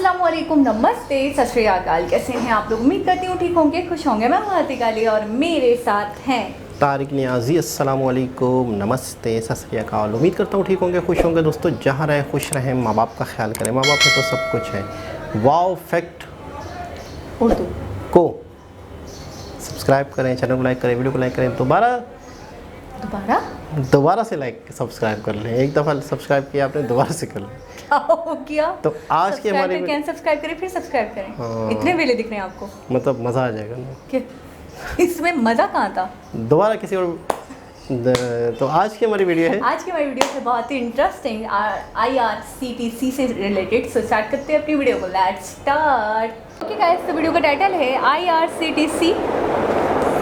अस्सलामुअलैकुम, नमस्ते, सत श्री अकाल। कैसे हैं आप लोग? उम्मीद करती हूँ ठीक होंगे, खुश होंगे। मैं हूँ आतिक अली और मेरे साथ हैं तारिक नियाजी। अस्सलामुअलैकुम, नमस्ते, सत श्री अकाल। उम्मीद करता हूँ ठीक होंगे, खुश होंगे। दोस्तों जहाँ रहें खुश रहें, माँ बाप का ख्याल करें। माँ बाप है तो सब कुछ है। वाओ फैक्ट उर्दू को सब्सक्राइब करें, चैनल को लाइक करें, वीडियो को लाइक करें। दोबारा से लाइक सब्सक्राइब कर लें। एक दफ़ा सब्सक्राइब किया आपने, दोबारा से कर लें। क्या हो गया? तो आज की हमारी सब्सक्राइब करें, फिर सब्सक्राइब करें। हाँ। इतने वेले दिख रहे हैं आपको, मतलब मज़ा आ जाएगा ना। कि इसमें मज़ा कहाँ था? दोबारा किसी और तो आज की हमारी वीडियो है, आज की हमारी वीडियो है बहुत ही इंटरेस्टिंग, IRCTC से रिलेटेड। सो स्टार्ट करते हैं अपनी वीडियो को। Let's start. ओके गाइस, तो वीडियो का टाइटल है IRCTC।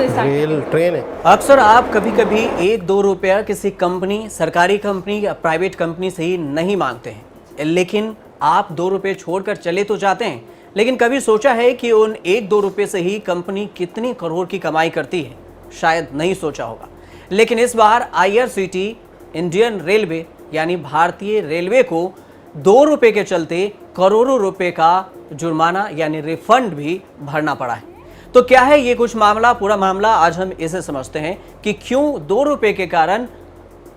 रेल ट्रेन है। अक्सर आप कभी कभी 1-2 रुपया किसी कंपनी, सरकारी कंपनी या प्राइवेट कंपनी से ही नहीं मांगते हैं, लेकिन आप 2 रुपये छोड़कर चले तो जाते हैं। लेकिन कभी सोचा है कि उन 1-2 रुपये से ही कंपनी कितनी करोड़ की कमाई करती है? शायद नहीं सोचा होगा। लेकिन इस बार IRCT इंडियन रेलवे यानी भारतीय रेलवे को 2 रुपये के चलते करोड़ों रुपए का जुर्माना यानी रिफंड भी भरना पड़ा है। तो क्या है ये कुछ मामला, पूरा मामला आज हम इसे समझते हैं कि क्यों 2 रुपये के कारण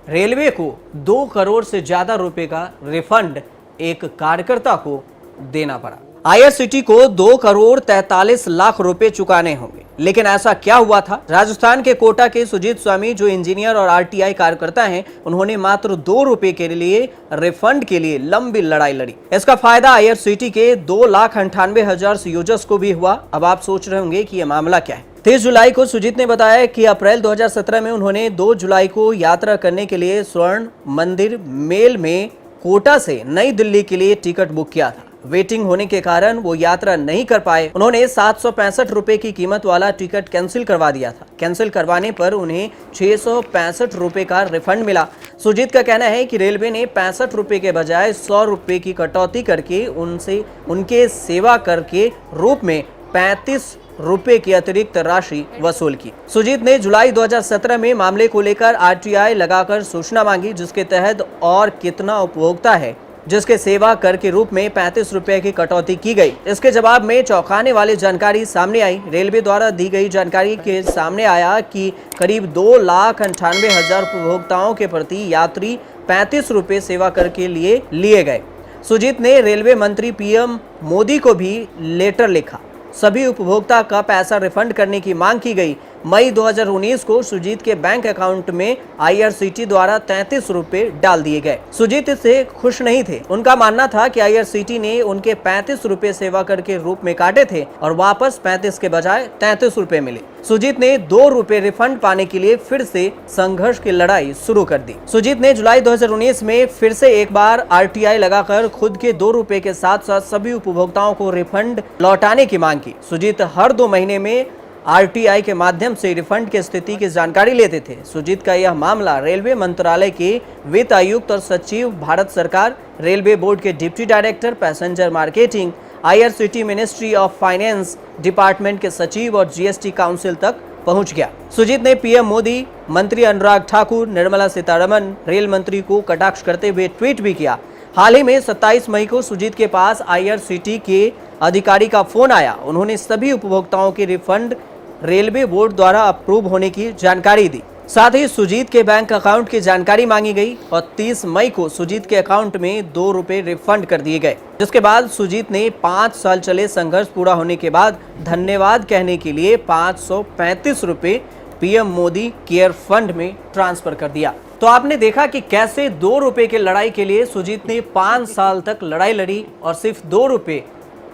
रेलवे को 2 करोड़ से ज्यादा रुपए का रिफंड एक कार्यकर्ता को देना पड़ा। IRCT को 2 करोड़ 43 लाख रुपए चुकाने होंगे। लेकिन ऐसा क्या हुआ था? राजस्थान के कोटा के सुजीत स्वामी, जो इंजीनियर और RTI कार्यकर्ता हैं, उन्होंने मात्र 2 रुपए के लिए रिफंड के लिए लंबी लड़ाई लड़ी। इसका फायदा IRCT के 2,98,000 यूजर्स को भी हुआ। अब आप सोच रहे होंगे कि यह मामला क्या है। 30 जुलाई को सुजीत ने बताया कि अप्रैल 2017 में उन्होंने 2 जुलाई को यात्रा करने के लिए स्वर्ण मंदिर मेल में कोटा से नई दिल्ली के लिए टिकट बुक किया था। वेटिंग होने के कारण वो यात्रा नहीं कर पाए। उन्होंने 765 रुपए की कीमत वाला टिकट कैंसिल करवा दिया था। कैंसिल करवाने पर उन्हें 665 रुपए का रिफंड मिला। सुजीत का कहना है कि रेलवे ने 65 रुपए के बजाय 100 रुपए की कटौती करके उनके सेवा कर के रूप में 35 रुपए की अतिरिक्त राशि वसूल की। सुजीत ने जुलाई 2017 में मामले को लेकर RTI लगाकर सूचना मांगी, जिसके तहत और कितना उपभोक्ता है जिसके सेवा कर के रूप में 35 रुपए की कटौती की गई। इसके जवाब में चौंकाने वाली जानकारी सामने आई। रेलवे द्वारा दी गई जानकारी के सामने आया कि करीब 2,98,000 उपभोक्ताओं के प्रति यात्री 35 रुपए सेवा कर के लिए गए। सुजीत ने रेलवे मंत्री PM मोदी को भी लेटर लिखा। सभी उपभोक्ता का पैसा रिफंड करने की मांग की गई। मई 2019 को सुजीत के बैंक अकाउंट में IRCT द्वारा 33 रुपए डाल दिए गए। सुजीत इससे खुश नहीं थे। उनका मानना था कि IRCT ने उनके 35 रुपए सेवा कर के रूप में काटे थे और वापस 35 के बजाय 33 रुपए मिले। सुजीत ने 2 रुपए रिफंड पाने के लिए फिर से संघर्ष की लड़ाई शुरू कर दी। सुजीत ने जुलाई 2019 में फिर से एक बार RTI लगाकर खुद के 2 रुपए के साथ साथ सभी उपभोक्ताओं को रिफंड लौटाने की मांग की। सुजीत हर 2 महीने में RTI के माध्यम से रिफंड की स्थिति की जानकारी लेते थे। सुजीत का यह मामला रेलवे मंत्रालय के वित्त आयुक्त और सचिव, भारत सरकार, रेलवे बोर्ड के deputy director passenger marketing, IRCT ministry of finance department के सचिव और GST काउंसिल तक पहुंच गया। सुजीत ने PM मोदी, मंत्री अनुराग ठाकुर, निर्मला सीतारमण, रेल मंत्री को कटाक्ष करते हुए ट्वीट भी किया। हाल ही में 27 मई को सुजीत के पास IRCT के अधिकारी का फोन आया। उन्होंने सभी उपभोक्ताओं के रिफंड रेलवे बोर्ड द्वारा अप्रूव होने की जानकारी दी। साथ ही सुजीत के बैंक अकाउंट की जानकारी मांगी गई और 30 मई को सुजीत के अकाउंट में 2 रुपए रिफंड कर दिए गए। जिसके बाद सुजीत ने 5 साल चले संघर्ष पूरा होने के बाद धन्यवाद कहने के लिए 535 रुपए PM मोदी केयर फंड में ट्रांसफर कर दिया। तो आपने देखा कि कैसे 2 रुपए के लड़ाई के लिए सुजीत ने 5 साल तक लड़ाई लड़ी और सिर्फ 2 रुपए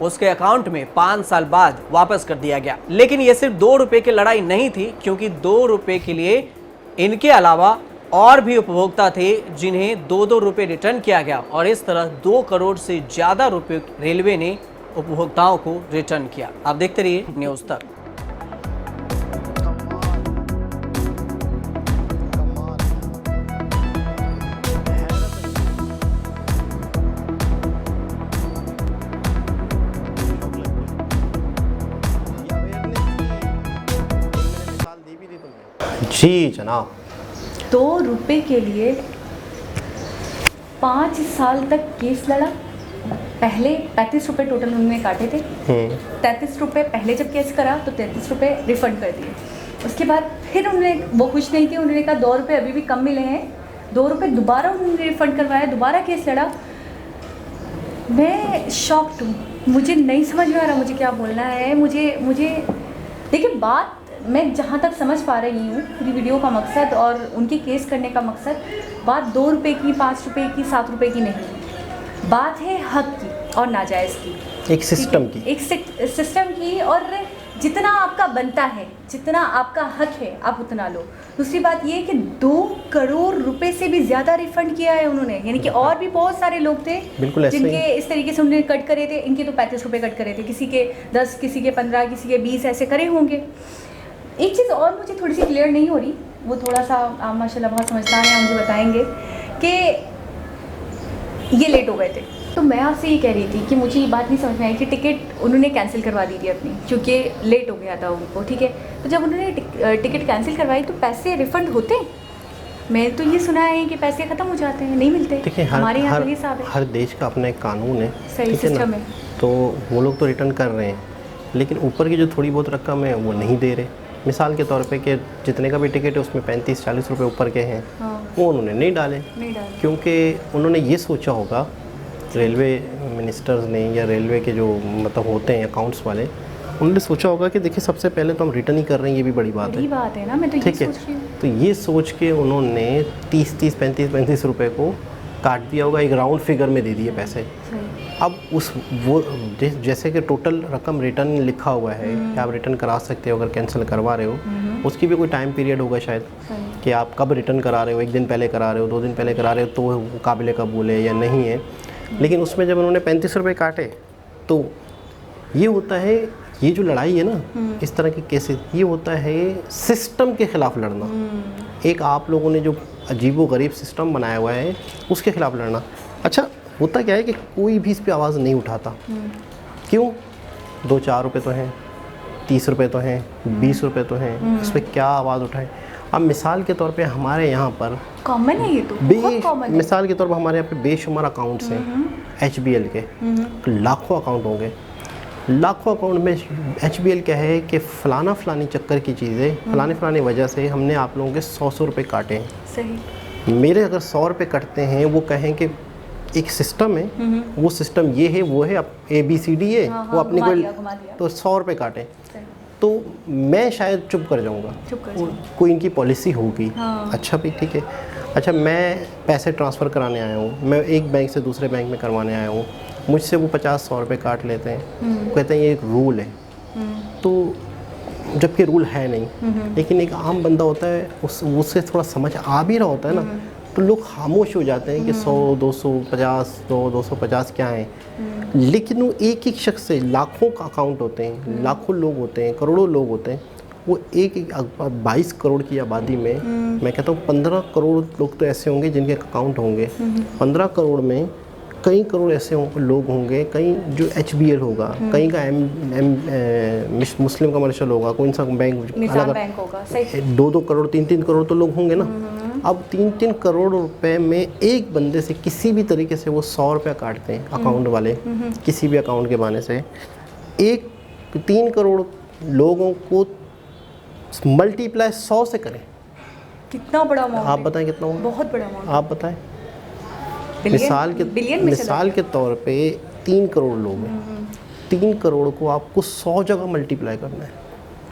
उसके अकाउंट में 5 साल बाद वापस कर दिया गया। लेकिन ये सिर्फ 2 रुपए की लड़ाई नहीं थी, क्योंकि 2 रुपए के लिए इनके अलावा और भी उपभोक्ता थे जिन्हें 2-2 रुपए रिटर्न किया गया और इस तरह 2 करोड़ से ज्यादा रुपए रेलवे ने उपभोक्ताओं को रिटर्न किया। आप देखते रहिए न्यूज तक। जी जनाब। 2 रुपए के लिए 5 साल तक केस लड़ा। पहले 35 रुपये टोटल उन्होंने काटे थे। 33 रुपये पहले जब केस करा तो 33 रुपये रिफ़ंड कर दिए। उसके बाद फिर उन्होंने, वो खुश नहीं थी, उन्होंने कहा 2 रुपये अभी भी कम मिले हैं, 2 रुपये दोबारा उन्होंने रिफ़ंड करवाया, दोबारा केस लड़ा। मैं शॉक्ड हूँ, मुझे नहीं समझ में आ रहा मुझे क्या बोलना है। मुझे देखिए, बात मैं जहाँ तक समझ पा रही हूँ, पूरी वीडियो का मकसद और उनके केस करने का मकसद, बात 2 रुपये की, 5 रुपये की, 7 रुपये की नहीं, बात है हक की और नाजायज़ की, एक सिस्टम की, एक सिस्टम की। और जितना आपका बनता है, जितना आपका हक है, आप उतना लो। दूसरी बात ये कि 2 करोड़ रुपए से भी ज़्यादा रिफ़ंड किया है उन्होंने, यानी कि और भी बहुत सारे लोग थे जिनके इस तरीके से उन्होंने कट करे थे। इनके तो 35 रुपये कट करे थे, किसी के 10, किसी के 15, किसी के 20 ऐसे करे होंगे। एक चीज़ और मुझे थोड़ी सी क्लियर नहीं हो रही, वो थोड़ा सा आप माशाल्लाह बहुत समझदार हैं, मुझे बताएंगे कि ये लेट हो गए थे। तो मैं आपसे ये कह रही थी कि मुझे ये बात नहीं समझ में आई कि टिकट उन्होंने कैंसिल करवा दी थी अपनी, क्योंकि लेट हो गया था उनको, ठीक है। तो जब उन्होंने टिकट कैंसिल करवाई तो पैसे रिफ़ंड होते? मैं तो ये सुना है कि पैसे ख़त्म हो जाते हैं, नहीं मिलते। देखिए, हमारे यहाँ तो ये साहब है, हर देश का अपना एक कानून है, सही सिस्टम है। तो वो लोग तो रिटर्न कर रहे हैं, लेकिन ऊपर की जो थोड़ी बहुत रकम है वो नहीं दे रहे। मिसाल के तौर पे कि जितने का भी टिकट है उसमें 35-40 रुपये ऊपर के हैं, वो उन्होंने नहीं डाले, क्योंकि उन्होंने ये सोचा होगा, रेलवे मिनिस्टर्स ने या रेलवे के जो मतलब होते हैं अकाउंट्स वाले, उन्होंने सोचा होगा कि देखिए सबसे पहले तो हम रिटर्न ही कर रहे हैं, ये भी बड़ी बात है ना। मैं तो ठीक है, तो ये सोच के उन्होंने 30-30, 35-35 रुपये को काट दिया होगा, एक राउंड फिगर में दे दिए पैसे। अब वो जैसे कि टोटल रकम रिटर्न लिखा हुआ है कि आप रिटर्न करा सकते हो अगर कैंसिल करवा रहे हो, उसकी भी कोई टाइम पीरियड होगा शायद कि आप कब रिटर्न करा रहे हो, 1 दिन पहले करा रहे हो, 2 दिन पहले करा रहे हो, तो वो काबिल कबूल है या नहीं है। लेकिन उसमें जब उन्होंने 35 रुपये काटे, तो ये होता है, ये जो लड़ाई है ना, इस तरह के केसेस, ये होता है सिस्टम के ख़िलाफ़ लड़ना। एक आप लोगों ने जो अजीबोगरीब सिस्टम बनाया हुआ है उसके ख़िलाफ़ लड़ना। अच्छा, होता क्या है कि कोई भी इस पर आवाज़ नहीं उठाता। क्यों? 2-4 रुपये तो हैं, 30 रुपये तो हैं, 20 रुपये तो हैं, इस पर क्या आवाज़ उठाएं। अब मिसाल के तौर पे हमारे यहाँ पर कॉमन है, ये तो बहुत कॉमन है। मिसाल के तौर पर हमारे यहाँ पे बेशुमार अकाउंट्स हैं HBL के, लाखों अकाउंट होंगे। लाखों अकाउंट में HBL क्या है कि फ़लानी चक्कर की चीज़ें, फ़लानी वजह से हमने आप लोगों के 100 रुपये काटे हैं। सही। मेरे अगर 100 रुपये कटते हैं, वो कहें कि एक सिस्टम है, वो सिस्टम ये है, वो है, अब ABCD है, वो अपनी कोई, तो 100 रुपये काटें, तो मैं शायद चुप कर जाऊंगा, कोई इनकी पॉलिसी होगी। अच्छा भी ठीक है। अच्छा, मैं पैसे ट्रांसफ़र कराने आया हूँ, मैं एक बैंक से दूसरे बैंक में करवाने आया हूँ, मुझसे वो 50-100 रुपये काट लेते हैं, कहते हैं ये एक रूल है, तो जबकि रूल है नहीं। लेकिन एक आम बंदा होता है, उससे थोड़ा समझ आ भी रहा होता है ना, तो लोग खामोश हो जाते हैं कि 100, 250, 250 क्या है। लेकिन वो एक शख्स से लाखों का अकाउंट होते हैं, लाखों लोग होते हैं, करोड़ों लोग होते हैं। वो एक 22 करोड़ की आबादी में मैं कहता हूँ 15 करोड़ लोग तो ऐसे होंगे जिनके अकाउंट होंगे। 15 करोड़ में कई करोड़ ऐसे लोग होंगे, कई जो HBL होगा, कई का मुस्लिम कमर्शियल होगा, कोई सा बैंक अलग होगा, 2-2 करोड़ 3-3 करोड़ तो लोग होंगे ना। अब 3-3 करोड़ रुपए में एक बंदे से किसी भी तरीके से वो 100 रुपया काटते हैं अकाउंट वाले, किसी भी अकाउंट के बहाने से। 3 करोड़ लोगों को मल्टीप्लाई 100 से करें, कितना बड़ा अमाउंट? आप बताएं कितना होगा? बहुत बड़ा अमाउंट। आप बताएं। मिसाल के तौर पे 3 करोड़ लोग हैं, 3 करोड़ को आपको 100 जगह मल्टीप्लाई करना है,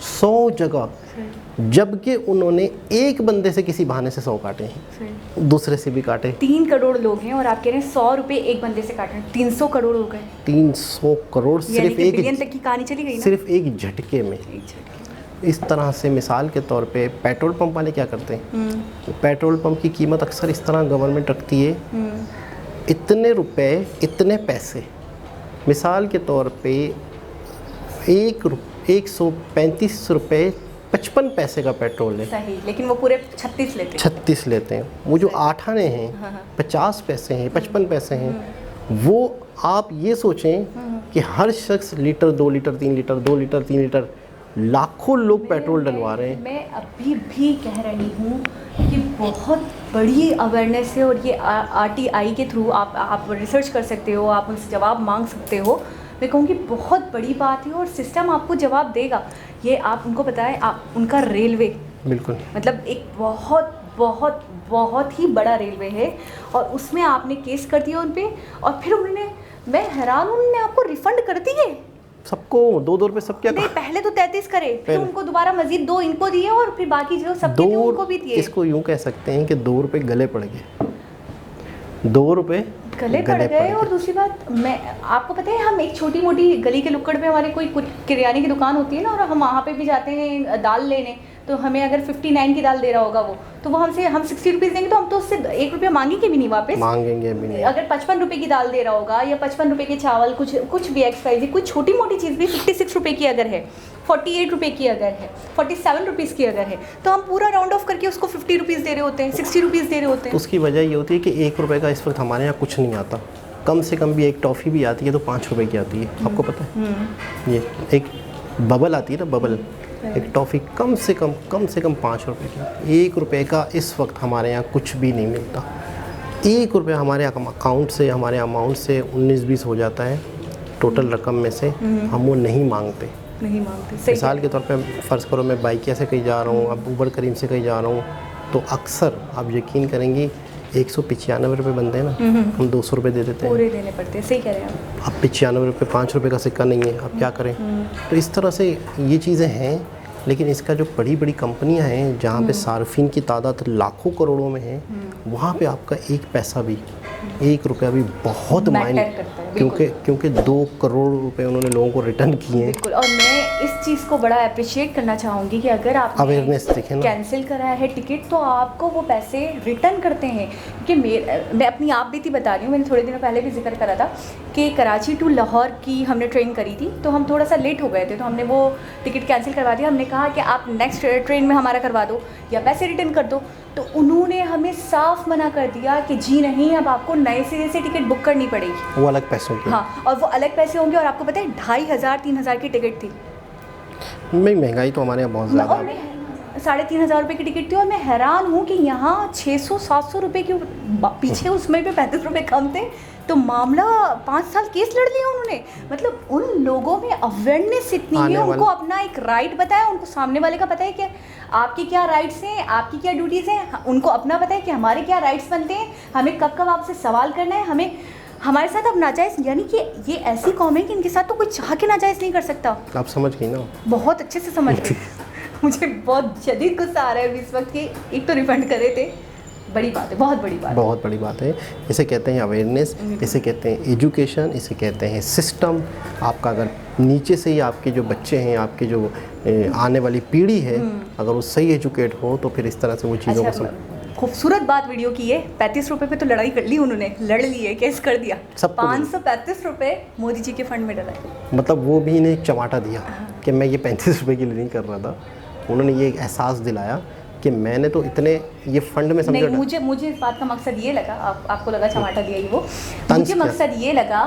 100 जगह, जबकि उन्होंने एक बंदे से किसी बहाने से 100 काटे हैं, दूसरे से भी काटे। 3 करोड़ लोग हैं और आप कह रहे हैं 100 रुपये एक बंदे से काट रहे हैं, 300 करोड़ हो गए। 300 करोड़ सिर्फ एक बिलियन तक की कहानी चली गई ना, सिर्फ एक झटके में। इस तरह से मिसाल के तौर पे पेट्रोल पंप वाले क्या करते हैं, पेट्रोल पंप की कीमत अक्सर इस तरह गवर्नमेंट रखती है, इतने रुपए इतने पैसे। मिसाल के तौर पे 135 रुपये 55 पैसे का पेट्रोल है, सही, लेकिन वो पूरे 36 लेते हैं। वो जो 8 आने हैं 50 पैसे हैं, 55 पैसे हैं, वो आप ये सोचें कि हर शख्स litre, 2 litre, 3 litre, 2 litre, 3 litre, लाखों लोग पेट्रोल डलवा रहे हैं। मैं अभी भी कह रही हूँ कि बहुत बड़ी अवेयरनेस है और ये RTI के थ्रू आप रिसर्च कर सकते हो, आप उनसे जवाब मांग सकते हो। मैं कहूँगी बहुत बड़ी बात है और सिस्टम आपको जवाब देगा। ये आप उनको बताएं, आप उनका रेलवे बिल्कुल मतलब एक बहुत बहुत बहुत ही बड़ा रेलवे है और उसमें आपने केस कर दिया उन पे और फिर उन्होंने, मैं हैरान हूँ, उन्होंने आपको रिफंड कर दिए सबको 2-2 रुपये सब क्या नहीं, पहले तो 33 करे, फिर उनको दोबारा मजीद 2 इनको दिए और फिर बाकी जो सब थे उनको भी दिए। इसको यूँ कह सकते हैं कि 2 रुपये गले पड़ गए, 2 रुपये गले पड़ गए। और दूसरी बात, मैं आपको पता है हम एक छोटी मोटी गली के नुक्कड़ पे हमारे कोई किराने की दुकान होती है ना, और हम वहाँ पे भी जाते हैं दाल लेने, तो हमें अगर 59 की दाल दे रहा होगा वो, तो वो हम 60 रुपीज़ देंगे, तो हम तो उससे 1 रुपया मांगेंगे भी नहीं वापस, मांगेंगे भी नहीं। अगर 55 रुपये की दाल दे रहा होगा या 55 रुपये के चावल, कुछ भी XYZ, कुछ छोटी मोटी चीज़ भी 56 रुपये की अगर है, 48 रुपये की अगर है, 47 रुपीज़ की अगर है, तो हम पूरा राउंड ऑफ करके उसको 50 रुपीज़ दे रहे होते हैं, 60 रुपीज़ दे रहे होते हैं। तो उसकी वजह ये होती है कि 1 रुपये का इस वक्त हमारे यहाँ कुछ नहीं आता, कम से कम भी एक टॉफ़ी भी आती है तो 5 रुपये की आती है, आपको पता है। ये एक बबल आती है ना, बबल, एक टॉफ़ी कम से कम 5 रुपये की। 1 रुपये का इस वक्त हमारे यहाँ कुछ भी नहीं मिलता। 1 रुपये हमारे अकाउंट से, हमारे अमाउंट से 19-20 हो जाता है टोटल रकम में से, हम वो नहीं मांगते। मिसाल के तौर पे फ़र्ज़ करो मैं बाइकिया से कहीं जा रहा हूँ, अब ऊबर करीम से कहीं जा रहा हूँ, तो अक्सर आप यकीन करेंगी 195 रुपये बनते हैं ना, हम 200 रुपये दे देते हैं, पूरे देने पड़ते हैं। सही कह रहे हैं आप। अब 95 रुपये, 5 रुपये का सिक्का नहीं है, अब क्या करें। तो इस तरह से ये चीज़ें हैं, लेकिन इसका जो बड़ी बड़ी कंपनियां हैं जहाँ पे सार्फिन की तादाद लाखों करोड़ों में है, वहाँ पे आपका 1 पैसा भी, 1 रुपया भी बहुत मायने, क्योंकि 2 करोड़ रुपए उन्होंने लोगों को रिटर्न किए हैं। बिल्कुल। और मैं इस चीज़ को बड़ा अप्रिशिएट करना चाहूँगी कि अगर आप अवेयरनेस देखें ना, कैंसिल कराया है टिकट, तो आपको वो पैसे रिटर्न करते हैं। क्योंकि मैं अपनी आप बीती बता रही हूँ, मैंने थोड़े दिनों पहले भी जिक्र करा था कि कराची टू लाहौर की हमने ट्रेन करी थी, तो हम थोड़ा सा लेट हो गए थे, तो हमने वो टिकट कैंसिल करवा दिया। हमने कहा कि आप नेक्स्ट ट्रेन में हमारा करवा दो या पैसे रिटर्न कर दो, तो उन्होंने हमें साफ मना कर दिया कि जी नहीं, अब आपको नए सिरे से टिकट बुक करनी पड़ेगी, वो अलग पैसों की। हाँ, और वो अलग पैसे होंगे। और आपको पता है 2500-3000 की टिकट थी। महंगाई तो हमारे यहाँ बहुत ज़्यादा है। 3500 रुपये की टिकट थी और मैं हैरान हूँ कि यहाँ 600-700 रुपये के पीछे उसमें भी 35 रुपये कम थे, तो मामला 5 साल केस लड़ लिया उन्होंने। मतलब उन लोगों में अवेयरनेस इतनी है, उनको अपना एक राइट बताया, उनको सामने वाले का पता है कि आपके क्या राइट्स हैं, आपकी क्या ड्यूटीज़ हैं, उनको अपना पता है कि हमारे क्या राइट्स बनते हैं, हमें कब कब आपसे सवाल करना है, हमें हमारे साथ अब नाजायज़, यानी कि ये ऐसी कौम है कि इनके साथ तो कोई चाह के नाजायज़ नहीं कर सकता। आप समझ गई ना? बहुत अच्छे से समझ गई। मुझे बहुत शदीद गुस्सा आ रहा है इस वक्त कि एक तो रिफंड करे थे, बड़ी बात है, बहुत बड़ी बात है, बहुत बड़ी बात है। इसे कहते हैं अवेयरनेस, इसे कहते हैं एजुकेशन, इसे कहते हैं सिस्टम। आपका अगर नीचे से ही आपके जो बच्चे हैं, आपकी जो आने वाली पीढ़ी है, अगर वो सही एजुकेट हो, तो फिर इस तरह से वो चीज़ों को समझ। खूबसूरत बात वीडियो की है। 35 रुपये पे तो लड़ाई कर ली उन्होंने, लड़ ली है, केस कर दिया। 535 रुपये मोदी जी के फंड में डलाए, मतलब वो भी इन्हें एक चमाटा दिया कि मैं ये 35 रुपये के लिए नहीं कर रहा था। उन्होंने ये एक एहसास दिलाया कि मैंने तो इतने ये फंड में समझा नहीं। मुझे इस बात का मकसद ये लगा, आपको लगा चमाटा दिया ही, वो मुझे मकसद ये लगा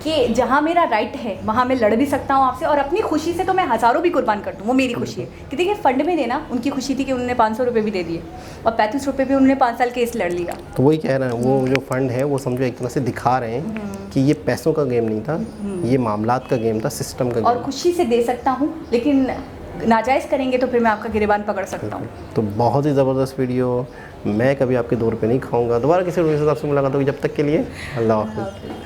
कि जहाँ मेरा राइट है वहाँ मैं लड़ भी सकता हूँ आपसे, और अपनी खुशी से तो मैं हज़ारों भी कुर्बान कर दूँ, वो मेरी खुशी है। कि देखिए फंड में देना उनकी खुशी थी कि उन्होंने 500 रुपये भी दे दिए और 35 रुपये पे उन्होंने 5 साल केस लड़ लिया। तो वही कह रहे हैं, वो जो फंड है वो समझो एक तरह से दिखा रहे हैं कि ये पैसों का गेम नहीं था, ये मामलात का गेम था, सिस्टम का गेम। और खुशी से दे सकता हूँ, लेकिन नाजायज़ करेंगे तो फिर मैं आपका गिरेबान पकड़ सकता हूँ। तो बहुत ही ज़बरदस्त वीडियो। मैं कभी आपके 2 रुपये नहीं खाऊंगा। दोबारा किसी वीडियो से आपसे मुलाकात होगी, जब तक के लिए अल्लाह हाफ़िज़।